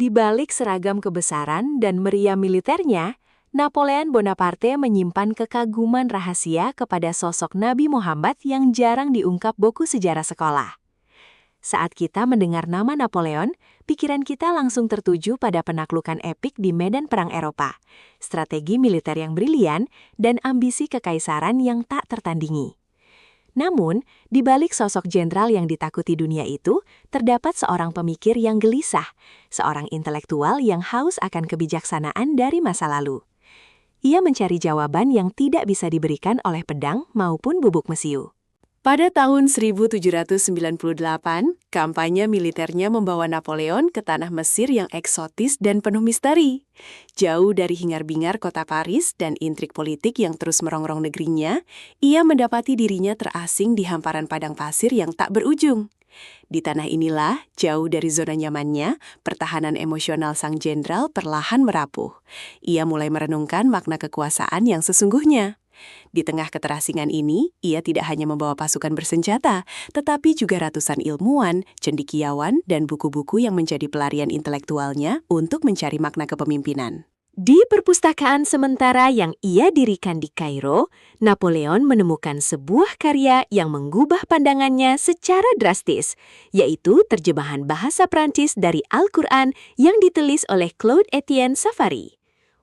Di balik seragam kebesaran dan meriam militernya, Napoleon Bonaparte menyimpan kekaguman rahasia kepada sosok Nabi Muhammad yang jarang diungkap buku sejarah sekolah. Saat kita mendengar nama Napoleon, pikiran kita langsung tertuju pada penaklukan epik di medan perang Eropa, strategi militer yang brilian, dan ambisi kekaisaran yang tak tertandingi. Namun, di balik sosok jenderal yang ditakuti dunia itu, terdapat seorang pemikir yang gelisah, seorang intelektual yang haus akan kebijaksanaan dari masa lalu. Ia mencari jawaban yang tidak bisa diberikan oleh pedang maupun bubuk mesiu. Pada tahun 1798, kampanye militernya membawa Napoleon ke tanah Mesir yang eksotis dan penuh misteri. Jauh dari hingar-bingar kota Paris dan intrik politik yang terus merongrong negerinya, ia mendapati dirinya terasing di hamparan padang pasir yang tak berujung. Di tanah inilah, jauh dari zona nyamannya, pertahanan emosional sang jenderal perlahan merapuh. Ia mulai merenungkan makna kekuasaan yang sesungguhnya. Di tengah keterasingan ini, ia tidak hanya membawa pasukan bersenjata, tetapi juga ratusan ilmuwan, cendekiawan, dan buku-buku yang menjadi pelarian intelektualnya untuk mencari makna kepemimpinan. Di perpustakaan sementara yang ia dirikan di Kairo, Napoleon menemukan sebuah karya yang mengubah pandangannya secara drastis, yaitu terjemahan bahasa Prancis dari Al-Quran yang ditulis oleh Claude Etienne Savary.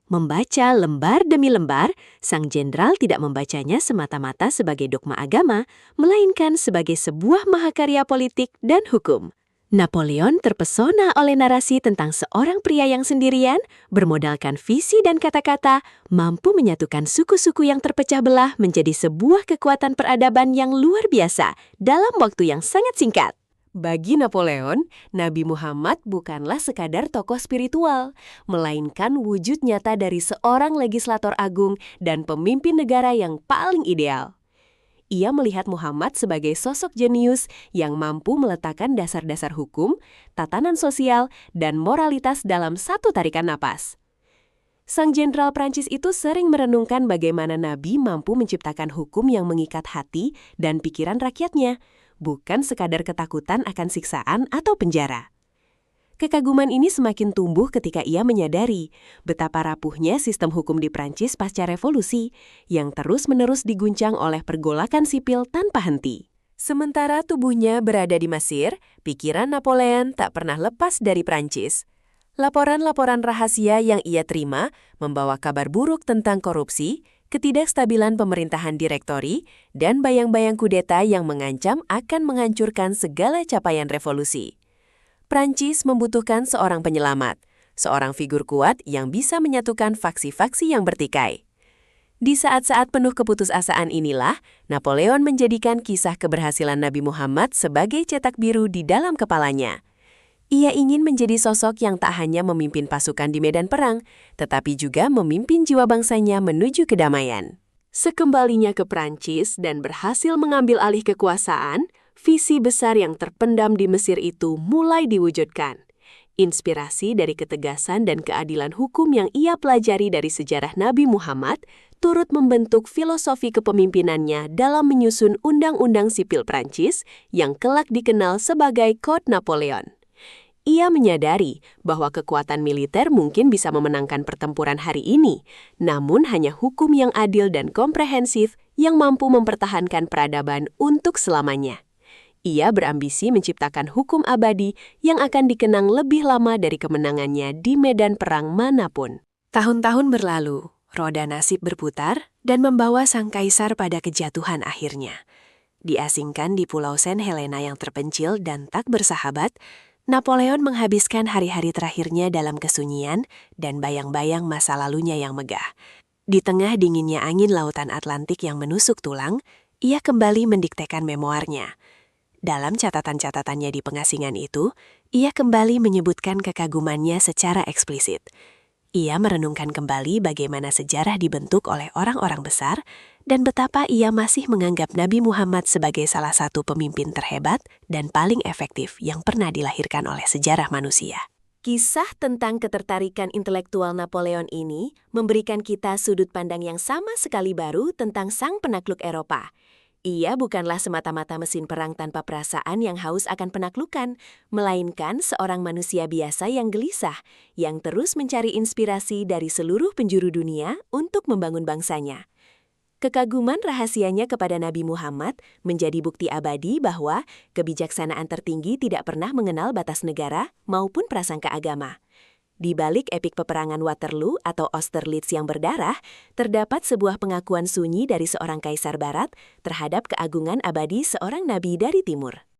Membaca lembar demi lembar, sang jenderal tidak membacanya semata-mata sebagai dogma agama, melainkan sebagai sebuah mahakarya politik dan hukum. Napoleon terpesona oleh narasi tentang seorang pria yang sendirian, bermodalkan visi dan kata-kata, mampu menyatukan suku-suku yang terpecah belah menjadi sebuah kekuatan peradaban yang luar biasa dalam waktu yang sangat singkat. Bagi Napoleon, Nabi Muhammad bukanlah sekadar tokoh spiritual, melainkan wujud nyata dari seorang legislator agung dan pemimpin negara yang paling ideal. Ia melihat Muhammad sebagai sosok jenius yang mampu meletakkan dasar-dasar hukum, tatanan sosial, dan moralitas dalam satu tarikan napas. Sang jenderal Prancis itu sering merenungkan bagaimana Nabi mampu menciptakan hukum yang mengikat hati dan pikiran rakyatnya, bukan sekadar ketakutan akan siksaan atau penjara. Kekaguman ini semakin tumbuh ketika ia menyadari betapa rapuhnya sistem hukum di Prancis pasca revolusi yang terus-menerus diguncang oleh pergolakan sipil tanpa henti. Sementara tubuhnya berada di Mesir, pikiran Napoleon tak pernah lepas dari Prancis. Laporan-laporan rahasia yang ia terima membawa kabar buruk tentang korupsi, ketidakstabilan pemerintahan direktori, dan bayang-bayang kudeta yang mengancam akan menghancurkan segala capaian revolusi. Prancis membutuhkan seorang penyelamat, seorang figur kuat yang bisa menyatukan faksi-faksi yang bertikai. Di saat-saat penuh keputusasaan inilah, Napoleon menjadikan kisah keberhasilan Nabi Muhammad sebagai cetak biru di dalam kepalanya. Ia ingin menjadi sosok yang tak hanya memimpin pasukan di medan perang, tetapi juga memimpin jiwa bangsanya menuju kedamaian. Sekembalinya ke Prancis dan berhasil mengambil alih kekuasaan, visi besar yang terpendam di Mesir itu mulai diwujudkan. Inspirasi dari ketegasan dan keadilan hukum yang ia pelajari dari sejarah Nabi Muhammad turut membentuk filosofi kepemimpinannya dalam menyusun Undang-Undang Sipil Prancis yang kelak dikenal sebagai Code Napoleon. Ia menyadari bahwa kekuatan militer mungkin bisa memenangkan pertempuran hari ini, namun hanya hukum yang adil dan komprehensif yang mampu mempertahankan peradaban untuk selamanya. Ia berambisi menciptakan hukum abadi yang akan dikenang lebih lama dari kemenangannya di medan perang manapun. Tahun-tahun berlalu, roda nasib berputar dan membawa sang kaisar pada kejatuhan akhirnya. Diasingkan di Pulau Saint Helena yang terpencil dan tak bersahabat, Napoleon menghabiskan hari-hari terakhirnya dalam kesunyian dan bayang-bayang masa lalunya yang megah. Di tengah dinginnya angin lautan Atlantik yang menusuk tulang, ia kembali mendiktekan memoarnya. Dalam catatan-catatannya di pengasingan itu, ia kembali menyebutkan kekagumannya secara eksplisit. Ia merenungkan kembali bagaimana sejarah dibentuk oleh orang-orang besar dan betapa ia masih menganggap Nabi Muhammad sebagai salah satu pemimpin terhebat dan paling efektif yang pernah dilahirkan oleh sejarah manusia. Kisah tentang ketertarikan intelektual Napoleon ini memberikan kita sudut pandang yang sama sekali baru tentang sang penakluk Eropa. Ia bukanlah semata-mata mesin perang tanpa perasaan yang haus akan penaklukan, melainkan seorang manusia biasa yang gelisah, yang terus mencari inspirasi dari seluruh penjuru dunia untuk membangun bangsanya. Kekaguman rahasianya kepada Nabi Muhammad menjadi bukti abadi bahwa kebijaksanaan tertinggi tidak pernah mengenal batas negara maupun prasangka agama. Di balik epik peperangan Waterloo atau Austerlitz yang berdarah, terdapat sebuah pengakuan sunyi dari seorang kaisar barat terhadap keagungan abadi seorang nabi dari timur.